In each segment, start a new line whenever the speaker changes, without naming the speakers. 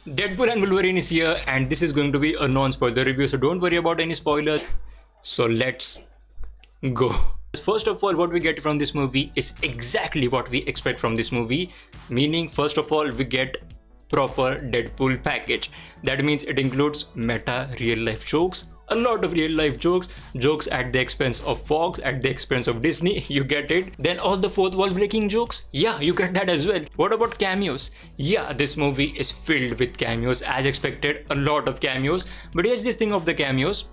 Deadpool and Wolverine is here, and this is going to be a non-spoiler review, so don't worry about any spoilers. So let's go. First of all, what we get from this movie is exactly what we expect from this movie, meaning first of all we get proper Deadpool package. That means it includes meta real life jokes, a lot of real life jokes, jokes at the expense of Fox, at the expense of Disney, you get it. Then all the fourth wall breaking jokes, yeah, you get that as well. What about cameos? Yeah, this movie is filled with cameos as expected, a lot of cameos. But here's this thing of the cameos.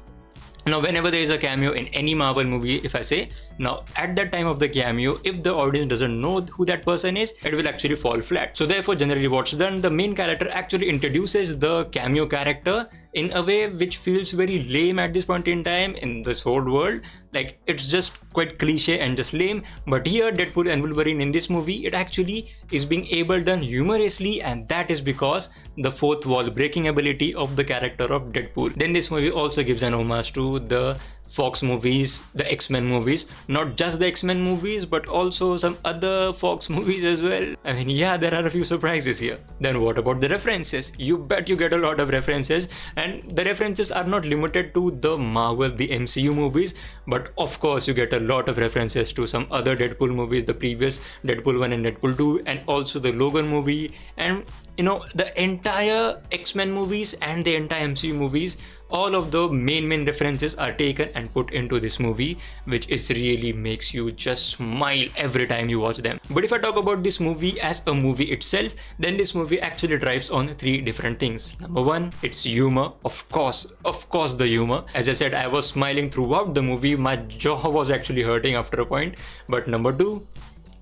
Now, whenever there is a cameo in any Marvel movie, if I say, now at that time of the cameo, if the audience doesn't know who that person is, it will actually fall flat. So therefore, generally what's done, the main character actually introduces the cameo character in a way which feels very lame at this point in time in this whole world. Like, it's just quite cliche and just lame. But here, Deadpool and Wolverine in this movie, it actually is being able done humorously, and that is because the fourth wall breaking ability of the character of Deadpool. Then this movie also gives an homage to the Fox movies, the X-Men movies, not just the X-Men movies, but also some other Fox movies as well. I mean, yeah, there are a few surprises here. Then what about the references? You bet you get a lot of references, and the references are not limited to the Marvel, the MCU movies, but of course you get a lot of references to some other Deadpool movies, the previous Deadpool 1 and Deadpool 2, and also the Logan movie, and you know, the entire X-Men movies and the entire MCU movies. All of the main references are taken and put into this movie, which is really makes you just smile every time you watch them. But if I talk about this movie as a movie itself, then this movie actually drives on three different things. Number one, it's humor. Of course the humor. As I said, I was smiling throughout the movie. My jaw was actually hurting after a point. But number two,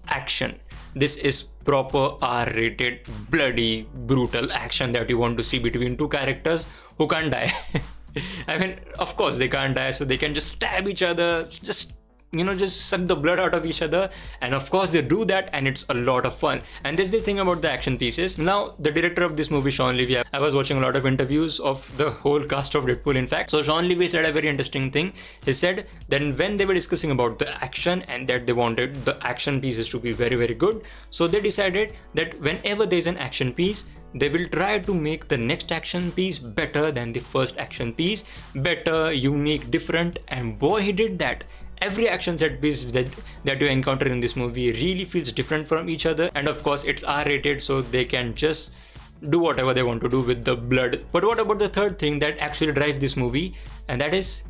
action. This is proper R-rated, bloody, brutal action that you want to see between two characters who can't die. I mean, of course they can't die, so they can just stab each other, just suck the blood out of each other, and of course they do that, and it's a lot of fun. And this is the thing about the action pieces. Now, the director of this movie, Sean Levy, I was watching a lot of interviews of the whole cast of Deadpool, in fact. So Sean Levy said a very interesting thing. He said that when they were discussing about the action and that they wanted the action pieces to be very, very good, so they decided that whenever there's an action piece, they will try to make the next action piece better than the first action piece, better, unique, different, and boy, he did that. Every action set piece that you encounter in this movie really feels different from each other, and of course it's R-rated, so they can just do whatever they want to do with the blood. But what about the third thing that actually drives this movie, and that is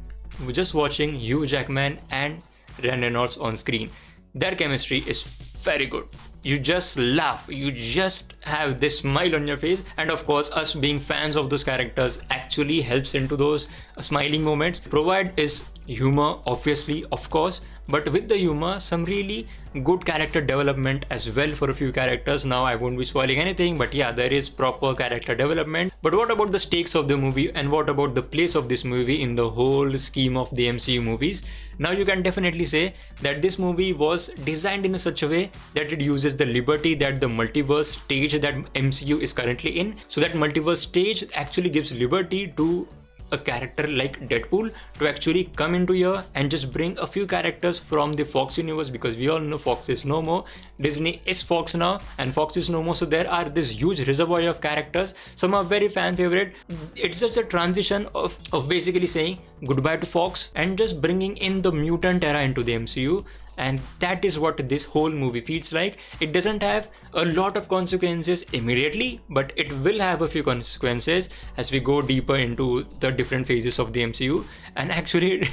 just watching Hugh Jackman and Reynolds on screen. Their chemistry is very good. You just laugh, you just have this smile on your face, and of course us being fans of those characters actually helps into those smiling moments. Provide is humor, obviously, of course, but with the humor, some really good character development as well for a few characters. Now I won't be spoiling anything, but yeah, there is proper character development. But what about the stakes of the movie, and what about the place of this movie in the whole scheme of the MCU movies? Now you can definitely say that this movie was designed in such a way that it uses the liberty that the multiverse stage that MCU is currently in. So that multiverse stage actually gives liberty to a character like Deadpool to actually come into here and just bring a few characters from the Fox universe, because we all know Fox is no more, Disney is Fox now, and Fox is no more. So there are this huge reservoir of characters. Some are very fan favorite. It's just a transition of basically saying goodbye to Fox and just bringing in the mutant era into the MCU. And that is what this whole movie feels like. It doesn't have a lot of consequences immediately, but it will have a few consequences as we go deeper into the different phases of the MCU. And actually,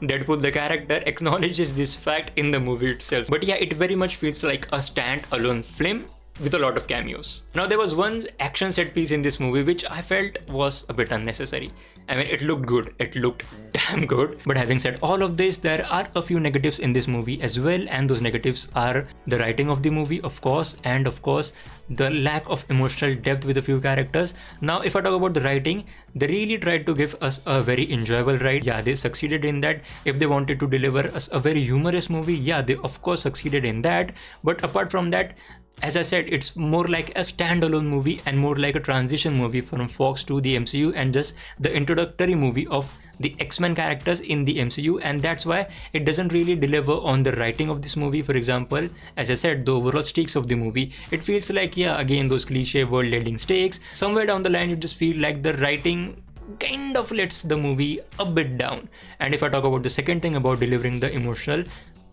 Deadpool, the character, acknowledges this fact in the movie itself. But yeah, it very much feels like a stand-alone film with a lot of cameos. Now, there was one action set piece in this movie which I felt was a bit unnecessary. I mean, it looked good, it looked damn good, but having said all of this, there are a few negatives in this movie as well, and those negatives are the writing of the movie, of course, and of course the lack of emotional depth with a few characters. Now, if I talk about the writing, they really tried to give us a very enjoyable ride. Yeah, they succeeded in that. If they wanted to deliver us a very humorous movie, yeah, they of course succeeded in that. But apart from that, as I said, it's more like a standalone movie and more like a transition movie from Fox to the MCU, and just the introductory movie of the X-Men characters in the MCU, and that's why it doesn't really deliver on the writing of this movie. For example, as I said, the overall stakes of the movie, it feels like, yeah, again, those cliche world ending stakes. Somewhere down the line, you just feel like the writing kind of lets the movie a bit down. And if I talk about the second thing about delivering the emotional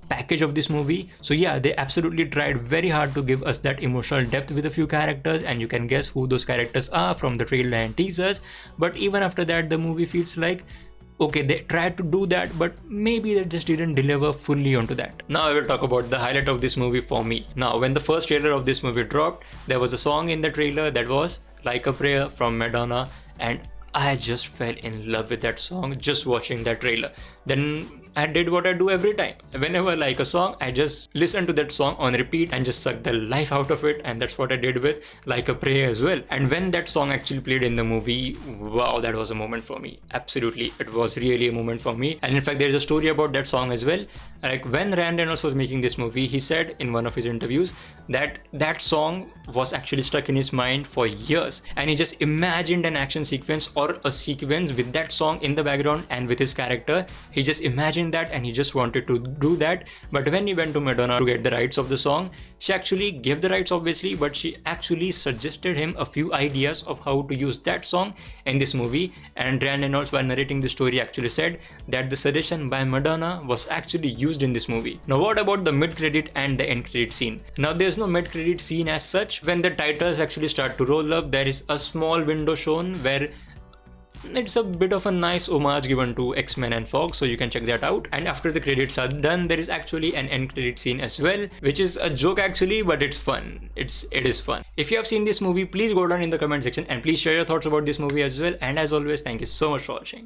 package of this movie, so yeah, they absolutely tried very hard to give us that emotional depth with a few characters, and you can guess who those characters are from the trailer and teasers. But even after that, the movie feels like, okay, they tried to do that, but maybe they just didn't deliver fully onto that. Now I will talk about the highlight of this movie for me. Now, when the first trailer of this movie dropped, there was a song in the trailer that was Like a Prayer from Madonna, and I just fell in love with that song just watching that trailer. Then I did what I do every time. Whenever I like a song, I just listen to that song on repeat and just suck the life out of it, and that's what I did with Like a Prayer as well. And when that song actually played in the movie, wow, that was a moment for me. Absolutely, it was really a moment for me. And in fact, there's a story about that song as well. Like when Ryan Reynolds was making this movie, he said in one of his interviews that that song was actually stuck in his mind for years, and he just imagined an action sequence or a sequence with that song in the background and with his character. He just imagined that and he just wanted to do that. But when he went to Madonna to get the rights of the song, she actually gave the rights obviously, but she actually suggested him a few ideas of how to use that song in this movie. And Ryan Reynolds, while narrating the story, actually said that the suggestion by Madonna was actually used in this movie. Now what about the mid-credit and the end-credit scene? Now there's no mid-credit scene as such. When the titles actually start to roll up, there is a small window shown where it's a bit of a nice homage given to X-Men and Fox, so you can check that out. And after the credits are done, there is actually an end credit scene as well, which is a joke actually, but it's fun. It is fun. If you have seen this movie, please go down in the comment section and please share your thoughts about this movie as well. And as always, thank you so much for watching.